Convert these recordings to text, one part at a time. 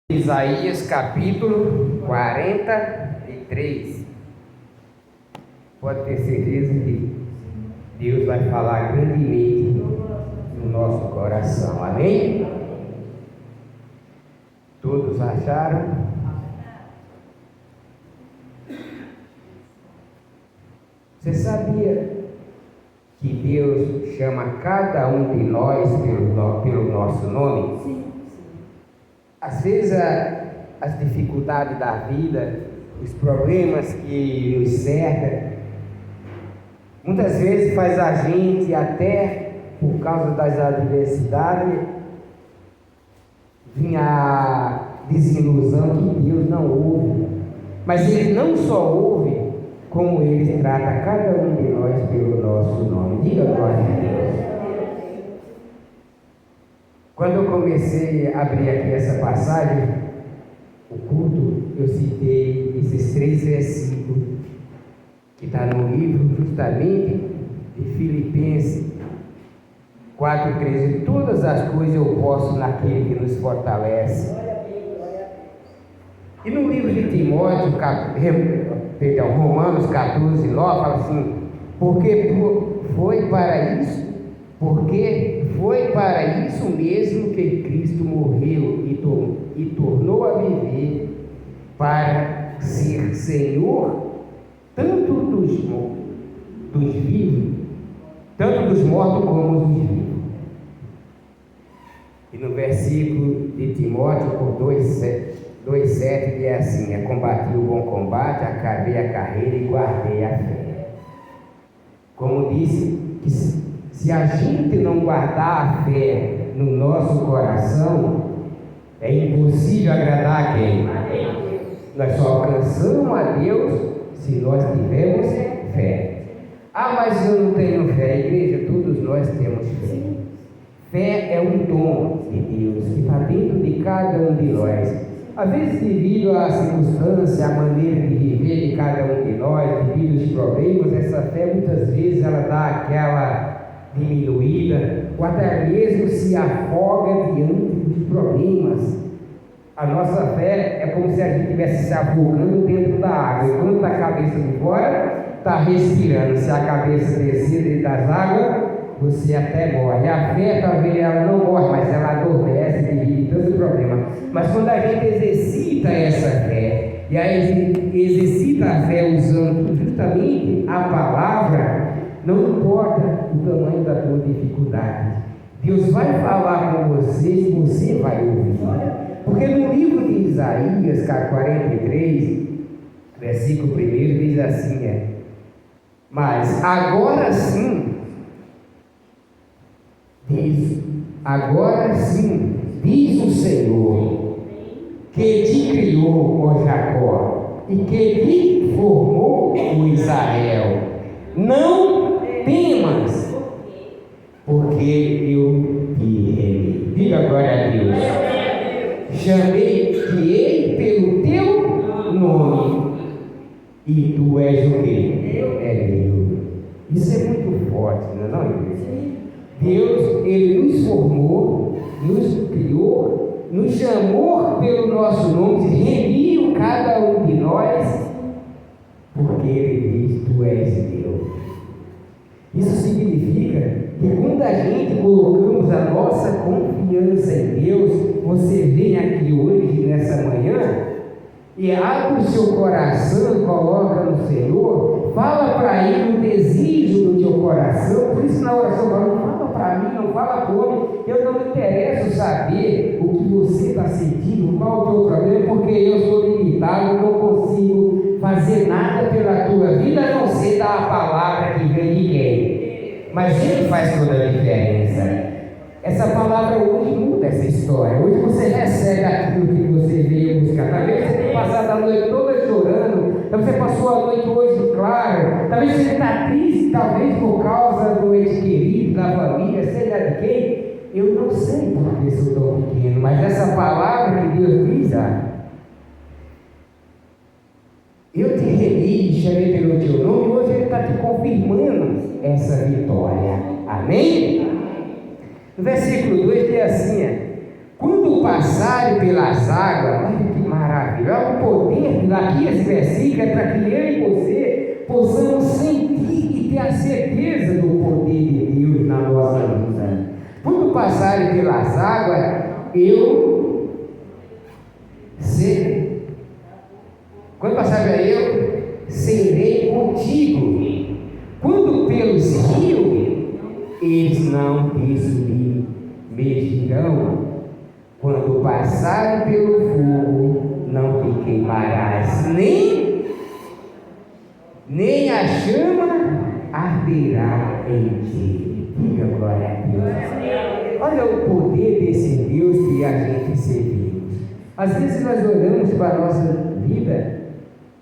Isaías capítulo 43. Pode ter certeza que Deus vai falar grandemente no nosso coração, amém? Todos acharam? Você sabia que Deus chama cada um de nós pelo nosso nome? Sim. Às vezes as dificuldades da vida, os problemas que nos cercam, muitas vezes faz a gente, até por causa das adversidades, vir a desilusão que Deus não ouve. Mas Ele não só ouve, como Ele trata cada um de nós pelo nosso nome. Diga glória a Deus. Quando eu comecei a abrir aqui essa passagem, o culto, eu citei esses 3 versículos que está no livro justamente de Filipenses 4:13. Todas as coisas eu posso naquele que nos fortalece. E no livro de Timóteo, Romanos 14:9, fala assim: porque foi para isso mesmo que Cristo morreu e tornou a viver, para ser Senhor tanto dos vivos, tanto dos mortos como dos vivos. E no versículo de Timóteo, por 2:7, é assim: combati o bom combate, acabei a carreira e guardei a fé. Como disse, que se a gente não guardar a fé no nosso coração, é impossível agradar a quem? Nós só alcançamos a Deus se nós tivermos fé. Ah, mas eu não tenho fé. Igreja, todos nós temos fé. Fé é um dom de Deus que está dentro de cada um de nós. Às vezes, devido à circunstância, à maneira de viver de cada um de nós, devido aos problemas, essa fé muitas vezes ela dá aquela diminuída, ou até mesmo se afoga diante dos problemas. A nossa fé é como se a gente estivesse se afogando dentro da água, enquanto a cabeça de fora está respirando. Se a cabeça descer dentro das águas, você até morre. A fé, talvez ela não morre, mas ela adormece devido a tanto problema. Mas quando a gente exercita essa fé, e aí exercita a fé usando justamente a palavra, não importa o tamanho da tua dificuldade, Deus vai falar com você e você vai ouvir. Porque no livro de Isaías 43, versículo 1, diz assim: mas agora sim, diz o Senhor, que te criou, ó Jacó, e que te formou, ó Israel, não temas, porque eu te remi. Diga glória a Deus. Chamei-te pelo teu nome, e tu és o quê? É meu. Isso é muito forte, não é, igreja? Deus, Ele nos formou, nos criou, nos chamou pelo nosso nome, remiu cada um de nós, porque Ele diz: tu és Deus. Isso significa que quando a gente colocamos a nossa confiança em Deus, você vem aqui hoje, nessa manhã, e abre o seu coração e coloca no Senhor, fala para Ele o desejo do teu coração. Por isso na oração fala: não fala para mim, não fala como, eu não me interesso saber o que você está sentindo, qual o teu problema, porque eu sou limitado, não consigo fazer nada pela tua vida, a não ser dar a palavra que vem de quem? Mas Ele faz toda a diferença. Essa palavra hoje muda essa história. Hoje você recebe aquilo que você veio buscar. Talvez você tenha passado a noite toda chorando. Talvez você passou a noite hoje, claro. Talvez você está triste, talvez por causa do ente querido, da família, seja de quem. Eu não sei porque sou tão pequeno, mas essa palavra que Deus diz: eu te remi, chamei pelo teu nome, e hoje Ele está te confirmando essa vitória. Amém? No versículo 2 diz assim: quando passarem pelas águas, olha que maravilha, olha o poder daqui, esse versículo é para que eu e você possamos sentir e ter a certeza do poder de Deus na nossa vida. Quando passarem pelas águas, eu serei. Quando passarem, eu serei contigo. Quando pelos rios, eles não te submergirão. Quando passarem pelo fogo, não te queimarás, nem a chama arderá em ti. Diga glória a Deus. Olha o poder desse Deus que a gente serviu. Às vezes nós olhamos para a nossa vida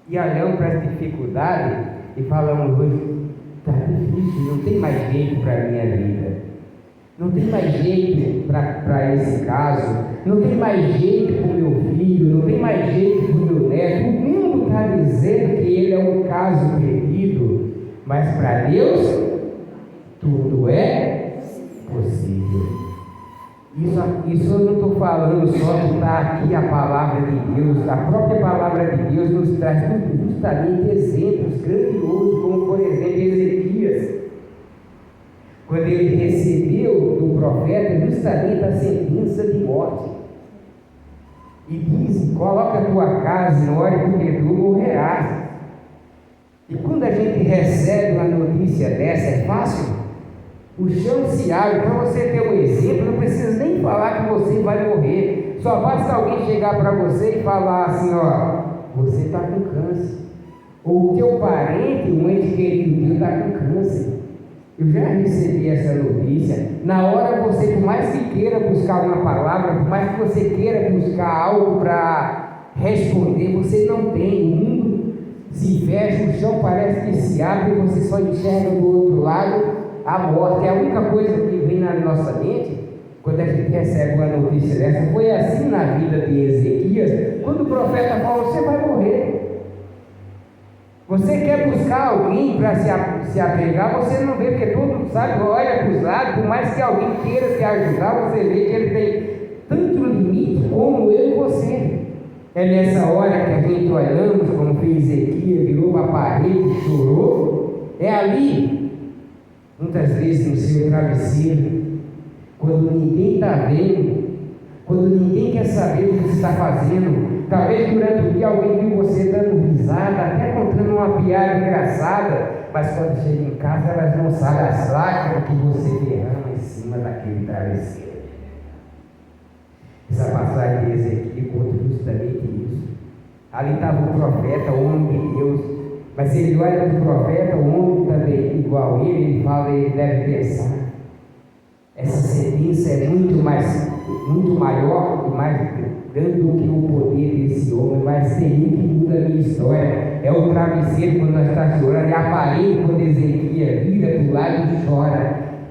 e olhamos para as dificuldades e falamos hoje, está difícil, não tem mais jeito para a minha vida, não tem mais jeito para esse caso, não tem mais jeito para o meu filho, não tem mais jeito para o meu neto. O mundo está dizendo que ele é um caso perdido, mas para Deus tudo é possível. Isso eu não estou falando só que está aqui a palavra de Deus. A própria palavra de Deus nos traz justamente exemplos grandiosos, como por exemplo Ezequias, quando ele recebeu do profeta justamente a sentença de morte, e diz: coloca a tua casa em ordem, porque tu morrerás. E quando a gente recebe uma notícia dessa, é fácil? O chão se abre. Para você ter um exemplo, não precisa nem falar que você vai morrer. Só basta alguém chegar para você e falar assim: ó, você está com câncer. Ou o teu parente, um ente querido teu, está com câncer. Eu já recebi essa notícia. Na hora você, por mais que queira buscar uma palavra, por mais que você queira buscar algo para responder, você não tem. O mundo se fecha, o chão parece que se abre e você só enxerga do outro lado a morte. É a única coisa que vem na nossa mente quando a gente recebe uma notícia dessa. Foi assim na vida de Ezequias, quando o profeta fala: você vai morrer. Você quer buscar alguém para se apegar, você não vê, porque todo mundo sabe, olha para os lados, por mais que alguém queira te ajudar, você vê que ele tem tanto limite como eu e você. É nessa hora que a gente olhamos, como fez Ezequias, virou para a parede e chorou. É ali, muitas vezes no seu travesseiro, quando ninguém está vendo, quando ninguém quer saber o que você está fazendo. Talvez durante o dia alguém viu você dando risada, até contando uma piada engraçada, mas quando chega em casa elas não sabem as lágrimas que você derrama em cima daquele travesseiro. Essa passagem de Ezequiel conta justamente isso. Ali estava o profeta, o homem de Deus, mas ele olha para o profeta, o homem também igual a ele fala: ele deve pensar, essa sentença é muito maior e mais grande do que o poder desse homem, mas seria que muda a minha história. É o travesseiro quando nós estamos chorando, é a parede quando Ezequiel vira para o lado e chora.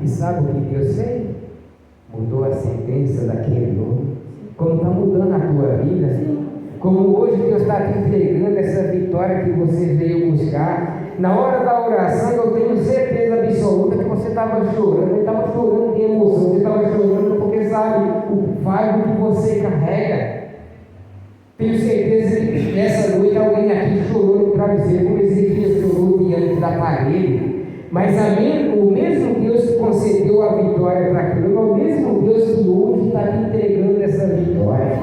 E sabe o que Deus fez? Mudou a sentença daquele homem. Como está mudando a tua vida, como hoje Deus está te entregando essa vitória que você veio buscar. Na hora da oração, eu tenho certeza absoluta que você estava chorando, estava chorando de emoção, você estava chorando porque sabe o fardo que você carrega. Tenho certeza que nessa noite alguém aqui chorou no travesseiro, como Ezequias chorou diante da parede. Mas o mesmo Deus que concedeu a vitória para aquilo, é o mesmo Deus que hoje está te entregando essa vitória.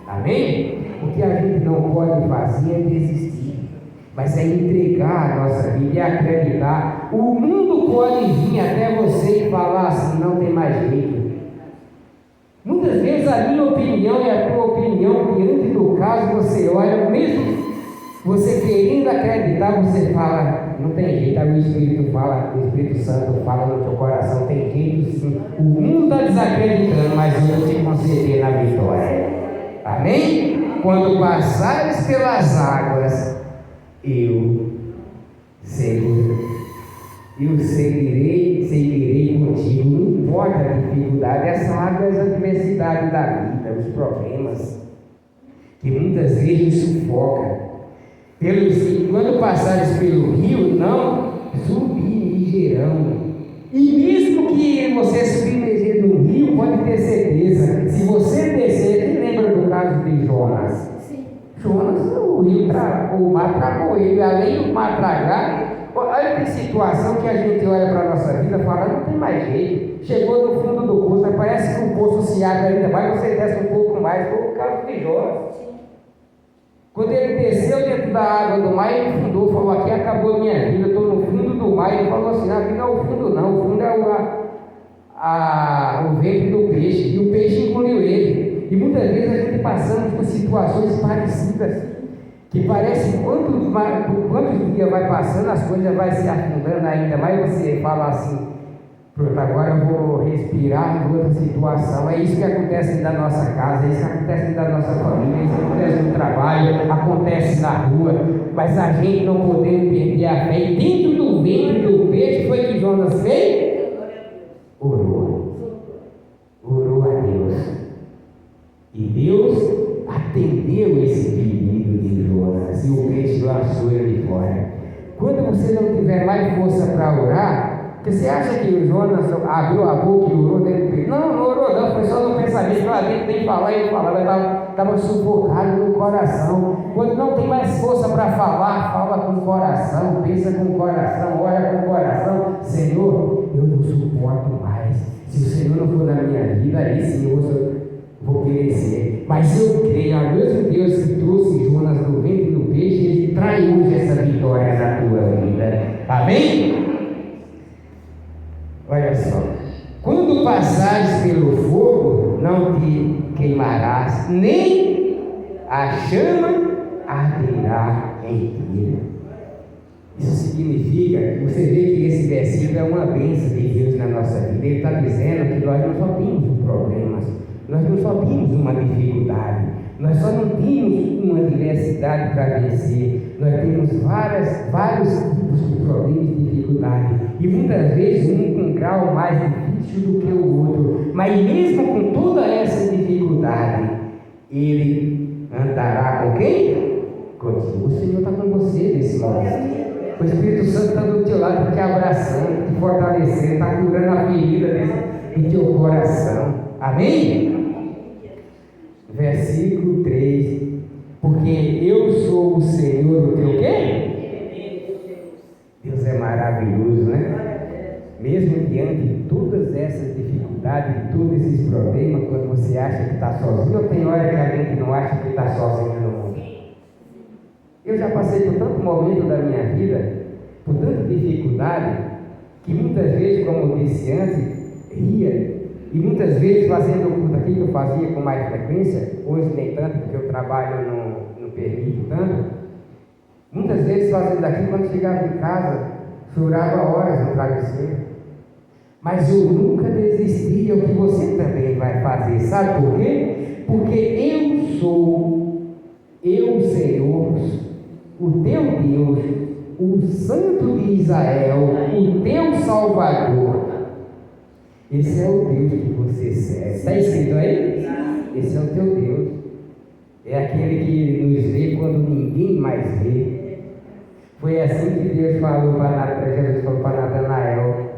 Amém? O que a gente não pode fazer é desistir, mas é entregar a nossa vida e acreditar. O mundo pode vir até você e falar assim: não tem mais jeito. Muitas vezes a minha opinião e a tua opinião, diante do caso, você olha, mesmo você querendo acreditar, você fala: não tem jeito. Aí o Espírito fala, o Espírito Santo fala no teu coração: tem jeito sim. O mundo está desacreditando, mas eu vou te conceder na vitória. Amém? Quando passares pelas águas, eu seguirei contigo. Não importa a dificuldade, essa água é a adversidade da vida, os problemas que muitas vezes sufoca. Quando passares pelo rio, não submergirão. E mesmo que você submergir no rio, pode ter certeza, se você descer, quem lembra do caso de Jonas? Sim. Jonas, o mar tragou ele, além do mar tragar, olha que situação que a gente olha para a nossa vida e fala, não tem mais jeito, chegou no fundo do poço, mas parece que o poço se abre ainda mais, você desce um pouco mais, foi o caso de Jonas. Quando ele desceu dentro da água do mar, ele fundou, falou, aqui acabou a minha vida, estou no fundo do mar. Ele falou assim, aqui não é o fundo não, o fundo é o ventre do peixe, e o peixe engoliu ele. E muitas vezes a gente passamos por situações parecidas, que parece que quantos dias vai passando, as coisas vai se afundando ainda mais, você fala assim, pronto, agora eu vou respirar em outra situação. É isso que acontece na nossa casa, é isso que acontece na nossa família, é isso que acontece no trabalho, acontece na rua, mas a gente não podemos perder a fé. E dentro do ventre do peixe foi que Jonas fez? Orou a Deus. E Deus atendeu esse pedido de Jonas e o peixe lançou ele fora. Quando você não tiver mais força para orar, porque você acha que o Jonas abriu a boca e orou dentro do peito? Não orou não, foi só no pensamento, lá dentro tem que falar, ele falava, estava sufocado no coração. Quando não tem mais força para falar, fala com o coração, pensa com o coração, ora com o coração. Senhor, eu não suporto mais. Se o Senhor não for na minha vida, aí sim eu vou perecer. Mas eu creio, a mesmo Deus que trouxe Jonas do ventre do peixe, ele traz hoje essa vitória na tua vida. Amém? Olha só, quando passares pelo fogo, não te queimarás, nem a chama arderá em ti. Isso significa, você vê que esse versículo é uma bênção de Deus na nossa vida. Ele está dizendo que nós não só temos problemas, nós não só temos uma dificuldade, nós só não temos uma diversidade para vencer, nós temos vários tipos de problemas e dificuldades, e muitas vezes um com um grau mais difícil do que o outro, mas mesmo com toda essa dificuldade, ele andará com quem? Contigo. O Senhor está com você nesse momento. O Espírito Santo está do teu lado, está te abraçando, te fortalecendo, está curando a ferida do teu coração. Amém? Versículo 3. Porque eu sou o Senhor do teu quê? Deus é maravilhoso, né? Mesmo diante de todas essas dificuldades, de todos esses problemas, quando você acha que está sozinho, ou tem hora que a gente não acha que está sozinho no mundo? Eu já passei por tanto momento da minha vida, por tanta dificuldade, que muitas vezes, como eu disse antes, ria, e muitas vezes fazendo o culto aqui, que eu fazia com mais frequência, hoje nem tanto, porque o trabalho não permite tanto, muitas vezes fazendo aqui, quando chegava em casa, chorava horas no travesseiro, mas eu nunca desisti, é o que você também vai fazer, sabe por quê? Porque eu sou, Senhor, o teu Deus, o Santo de Israel, o teu Salvador. Esse é o Deus que você serve. Está escrito aí? Esse é o teu Deus. É aquele que nos vê quando ninguém mais vê. Foi assim que Deus falou para Jesus falou para Natanael.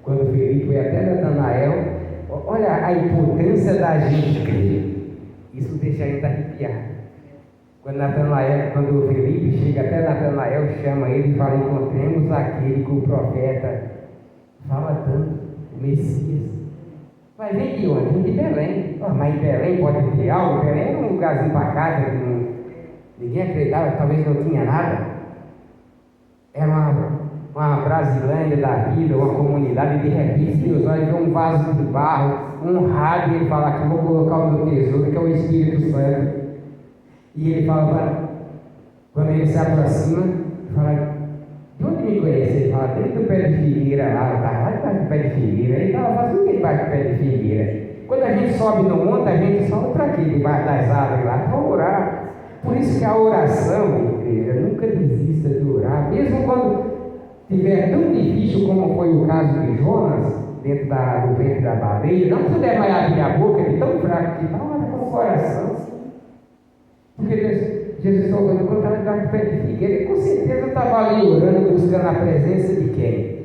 Quando Felipe foi até Natanael, olha a importância da gente crer. Isso deixa a gente arrepiar. Quando o Felipe chega até Natanael, chama ele e fala, encontremos aquele que o profeta fala tanto, o Messias. Vai vir de onde? Vem de Belém. Mas em Belém pode ter algo? Belém era um lugarzinho pacato, ninguém acreditava, talvez não tinha nada. Era uma Brasilândia da vida, uma comunidade, de repente Deus olha, vê um vaso de barro, um rádio, e ele fala aqui, vou colocar o meu tesouro, que é o Espírito Santo. E ele fala, quando ele se aproxima, fala, de onde me conhece? Ele fala, dentro do pé de figueira lá, estava lá debaixo do pé de figueira. Ele estava fazendo o que debaixo do pé de figueira? Quando a gente sobe no monte, a gente sobe para aqui, debaixo das árvores lá, para orar. Por isso que a oração, igreja, nunca desista de orar, mesmo quando estiver tão difícil como foi o caso de Jonas, dentro do ventre da baleia, não puder mais abrir a boca, ele tão fraco que está, ora com o coração. Porque Jesus falou, quando estava debaixo do pé de figueira, ele com certeza estava ali orando, buscando a presença de quem?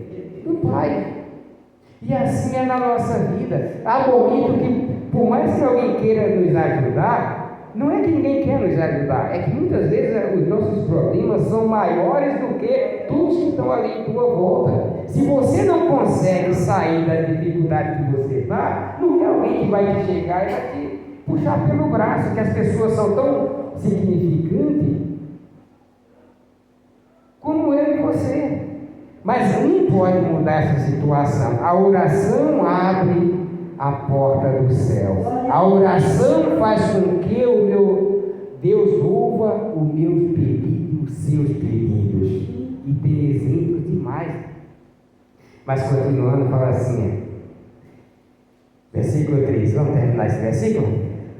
Do Pai. E assim é na nossa vida. Há momento que, por mais que alguém queira nos ajudar, não é que ninguém quer nos ajudar, é que muitas vezes os nossos problemas são maiores do que todos que estão ali em tua volta. Se você não consegue sair da dificuldade que você está, não é alguém que vai te chegar e vai te puxar pelo braço, que as pessoas são tão significantes como eu e você. Mas um pode mudar essa situação. A oração abre a porta do céu. A oração faz com que o meu Deus ouva os meus pedidos, os seus pedidos. E tem exemplos demais. Mas continuando, fala assim, versículo 3, vamos terminar esse versículo?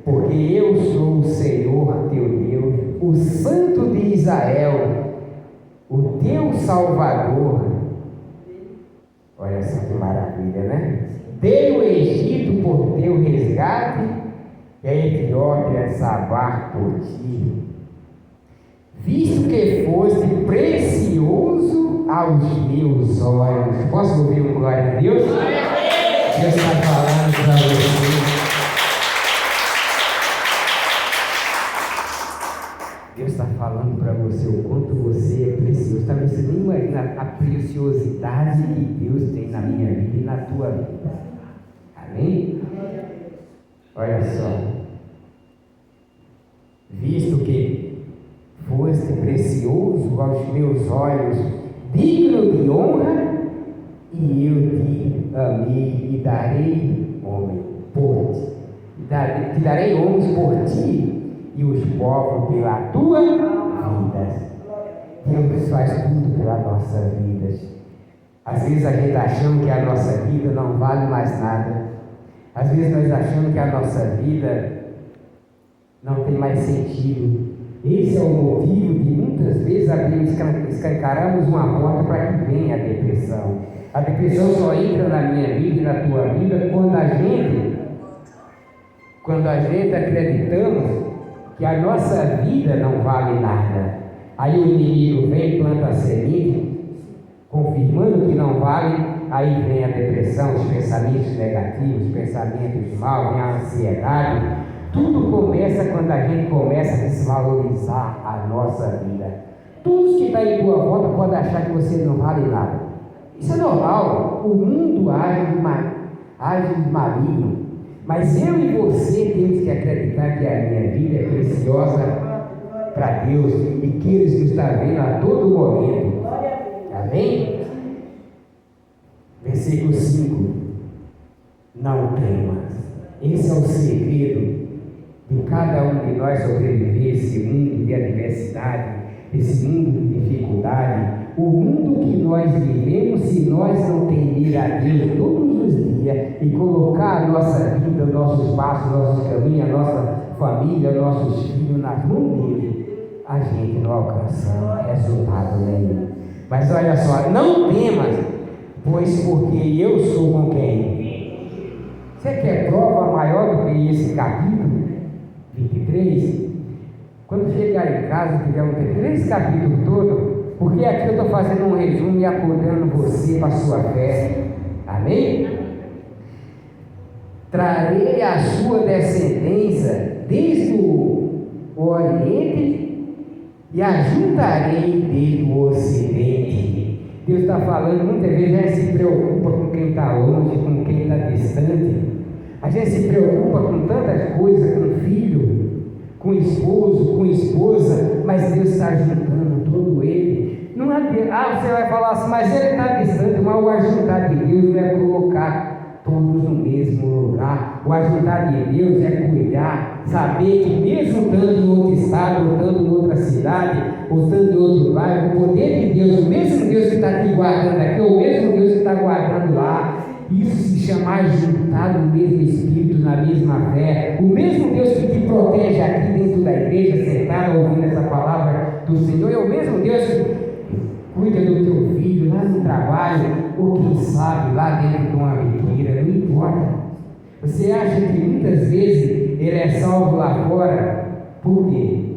Porque eu sou o Senhor teu Deus, o Santo de Israel, o teu Salvador. Olha só que maravilha, né? Dei o Egito por teu resgate, e a Etiópia Sabar por ti. Visto que foste precioso aos meus olhos. Posso ouvir um glória a Deus? Deus está falando para você. Deus está falando para você o quanto você é precioso. Talvez você nem imagina a preciosidade que Deus tem na minha vida e na tua vida. Amém? Olha só. Visto que foste precioso aos meus olhos, digno de honra, e eu te amei e darei homem por ti. Te darei homens por ti, e os povos pela tua vida. Deus faz tudo pela nossa vida. Às vezes a gente achando que a nossa vida não vale mais nada. Às vezes nós achamos que a nossa vida não tem mais sentido. Esse é o motivo de muitas vezes escancaramos uma porta para que venha a depressão. A depressão só entra na minha vida e na tua vida quando a gente acreditamos que a nossa vida não vale nada. Aí o inimigo vem, planta a semente, confirmando que não vale, aí vem a depressão, os pensamentos negativos, os pensamentos maus, vem a ansiedade. Tudo começa quando a gente começa a desvalorizar a nossa vida. Todos que estão em tua volta podem achar que você não vale nada. Isso é normal. O mundo age maligno. Mas eu e você temos que acreditar que a minha vida é preciosa para Deus e que Ele nos está vendo a todo momento. Amém? Versículo 5. Não temas. Esse é o segredo de cada um de nós sobreviver esse mundo de adversidade, esse mundo de dificuldade. O mundo que nós vivemos, se nós não temer a Deus todos os dias e colocar a nossa vida, os nossos passos, nossos caminhos, a nossa família, nossos filhos nas mãos dele, a gente não alcança resultado nenhum. Mas olha só, não temas, pois porque eu sou com quem? Você quer prova maior do que esse capítulo 23? Quando chegar em casa, tiver um tempo, esse capítulo todo, porque aqui eu estou fazendo um resumo e acordando você para a sua fé. Amém? Trarei a sua descendência desde o Oriente e a juntarei desde o Ocidente. Deus está falando, muitas vezes a gente se preocupa com quem está longe, com quem está distante. A gente se preocupa com tantas coisas, com filho, com esposo, com esposa, mas Deus está juntando todo ele. Não adianta, você vai falar assim, mas ele está distante, mas o ajuntar de Deus não é colocar todos no mesmo lugar. O ajuntar de Deus é cuidar, saber que mesmo estando em outro estado, ou estando em outra cidade, ou estando em outro bairro, o poder de Deus, o mesmo Deus que está te guardando aqui, o mesmo Deus que está guardando lá, isso se chama juntar no mesmo Espírito, na mesma fé. O mesmo Deus que te protege aqui dentro da igreja, sentado ouvindo essa palavra do Senhor, é o mesmo Deus que cuida do teu filho lá no trabalho, ou quem sabe lá dentro de uma biqueira, não importa. Você acha que muitas vezes ele é salvo lá fora? Por quê?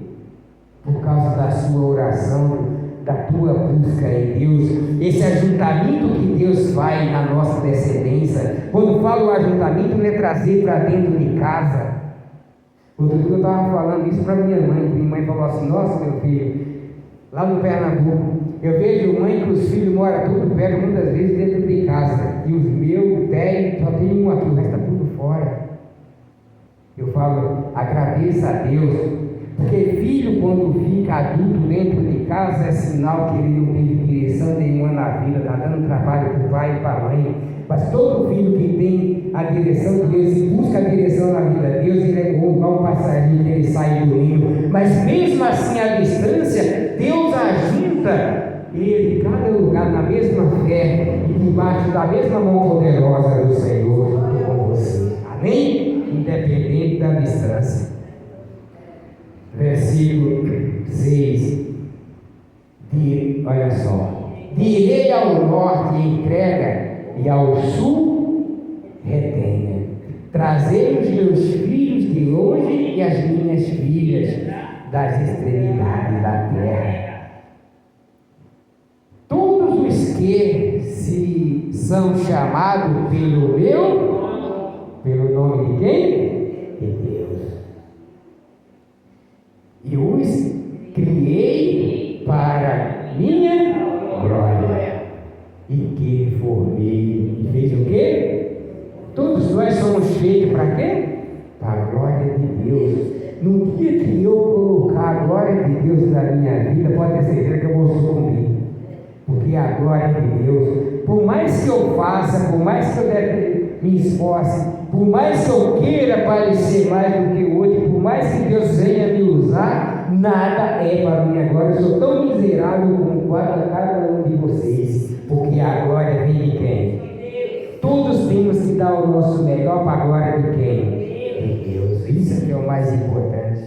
Por causa da sua oração, da tua busca em Deus, esse ajuntamento que Deus faz na nossa descendência. Quando falo ajuntamento, não é trazer para dentro de casa. Outro dia eu estava falando isso para minha mãe falou assim: nossa, meu filho, lá no Pernambuco, eu vejo mãe que os filhos moram tudo perto, muitas vezes dentro de casa, e os meus 10, só tem um aqui, o resto está tudo fora. Eu falo, agradeça a Deus, porque filho, quando fica adulto dentro de casa, é sinal que ele não tem direção nenhuma na vida, está dando trabalho para o pai e para a mãe. Mas todo filho que tem a direção de Deus e busca a direção na vida de Deus, ele é igual um passarinho que ele sai do ninho. Mas mesmo assim, à distância, Deus ajunta ele, cada lugar, na mesma fé e debaixo da mesma mão poderosa do Senhor junto com você. Amém? Independente da distância. Versículo 6. Olha só: direi ao norte, entrega, e ao sul, retenha. Trazei os meus filhos de longe e as minhas filhas das extremidades da terra. Todos os que se são chamados pelo nome de quem? De Deus. E os criei para minha glória, e que formei e fez o quê? Todos nós somos feitos para quê? Para a glória de Deus. No dia que eu colocar a glória de Deus na minha vida, pode ter certeza que eu vou sucumbir, porque a glória de Deus, por mais que eu faça, por mais que eu me esforce, por mais que eu queira parecer mais do que o outro, por mais que Deus venha me usar, nada é para a minha glória. Eu sou tão miserável como cada um de vocês, porque a glória vem de quem? Todos temos que dar o nosso melhor para a glória de quem? De Deus. Isso que é o mais importante.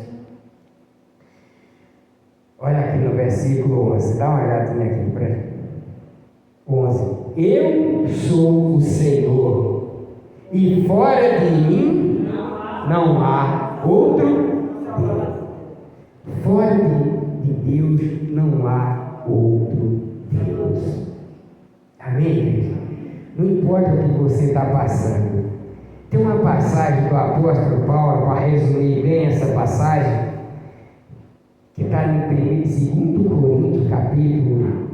Olha aqui no versículo 11, dá uma olhadinha aqui para 11. Eu sou o Senhor, e fora de mim não há outro Deus. Fora de Deus não há outro Deus. Amém, igreja? Não importa o que você está passando. Tem uma passagem do apóstolo Paulo, para resumir bem essa passagem, que está em 2 Coríntios, capítulo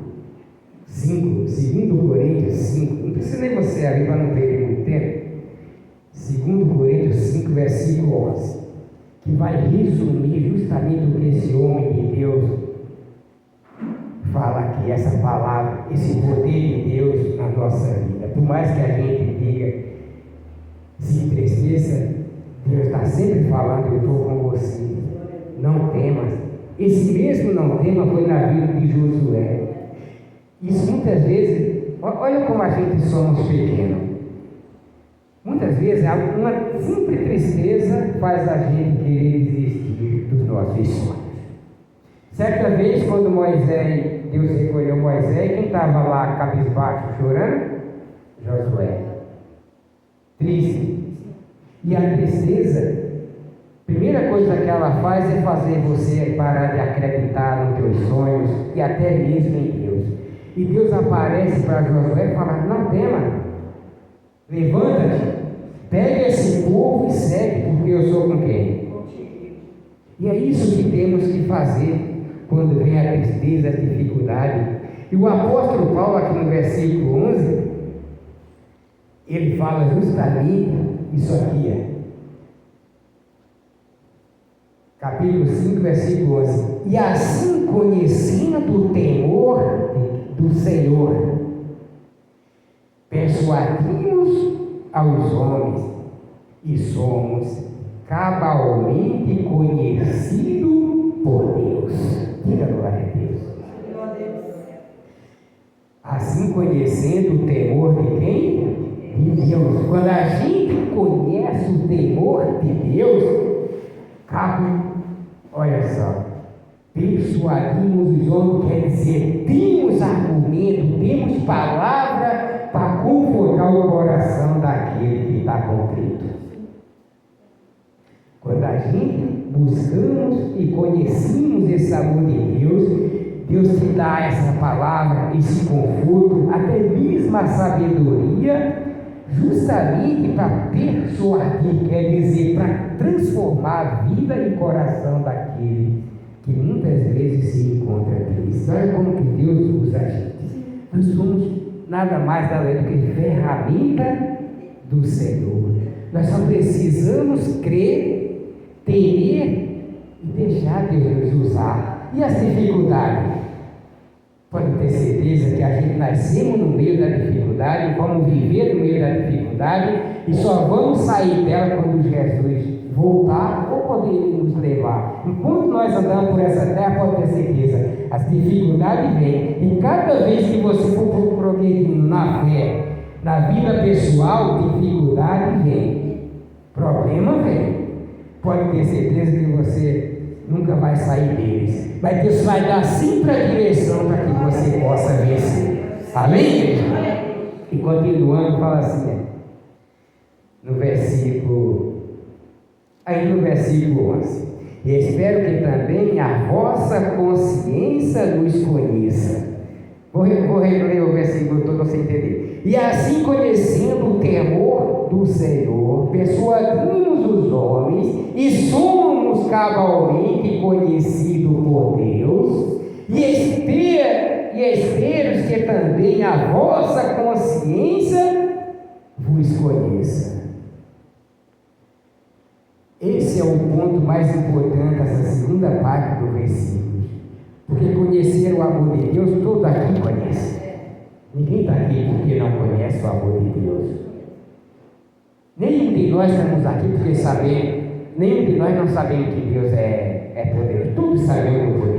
5, 2 Coríntios 5, não precisa nem você abrir para não perder muito tempo. 2 Coríntios 5, versículo 11, que vai resumir justamente o que esse homem de Deus fala aqui, essa palavra, esse poder de Deus na nossa vida. Por mais que a gente diga, se entristeça, Deus está sempre falando: eu estou com você, não temas. Esse mesmo não tema foi na vida de Josué. Isso muitas vezes, olha como a gente somos pequenos. Muitas vezes uma simples tristeza faz a gente querer desistir dos nossos sonhos. Certa vez, quando Deus recolheu Moisés, quem estava lá cabisbaixo chorando? Josué. Triste. E a tristeza, a primeira coisa que ela faz é fazer você parar de acreditar nos teus sonhos e até mesmo em Deus. E Deus aparece para Josué e fala: não tema, levanta-te, pega esse povo e segue, porque eu sou com quem? E é isso que temos que fazer quando vem a tristeza, a dificuldade. E o apóstolo Paulo, aqui no versículo 11, ele fala justamente isso aqui, capítulo 5, versículo 11: e assim, conhecendo o temor do Senhor, persuadimos aos homens, e somos cabalmente conhecidos por Deus. Diga glória a Deus. Assim, conhecendo o temor de quem? De Deus. Quando a gente conhece o temor de Deus, olha só, persuadimos os homens, quer dizer, temos argumento, temos palavra para confortar o coração daquele que está contrito. Quando a gente buscamos e conhecemos esse amor de Deus, Deus te dá essa palavra, esse conforto, até mesmo a sabedoria, justamente para persuadir, quer dizer, para transformar a vida e coração daquele que muitas vezes se encontra triste. Olha como que Deus usa a gente. Nós somos nada mais nada do que ferramenta do Senhor. Nós só precisamos crer, temer e deixar Deus nos usar. E as dificuldades? Pode ter certeza que a gente nascemos no meio da dificuldade, vamos viver no meio da dificuldade e só vamos sair dela quando Jesus voltar ou poder nos levar. Enquanto nós andamos por essa terra, pode ter certeza, as dificuldades vêm. E cada vez que você for progredindo na fé, na vida pessoal, dificuldade vem, problema vem. Pode ter certeza que você nunca vai sair deles. Mas Deus vai dar sempre a direção para que você possa vencer. Amém? E continuando, fala assim, no versículo 11: e espero que também a vossa consciência nos conheça. Vou reler o versículo todo sem entender. E assim, conhecendo o temor do Senhor, persuadimos os homens e somos cabalmente conhecidos por Deus, e espero que também a vossa consciência vos conheça. Esse é o ponto mais importante dessa segunda parte do versículo. Porque conhecer o amor de Deus, todo aqui conhece. Ninguém está aqui porque não conhece o amor de Deus. Nenhum de nós estamos aqui porque sabemos, nenhum de nós não sabemos que Deus é poderoso. Todos sabemos do poder.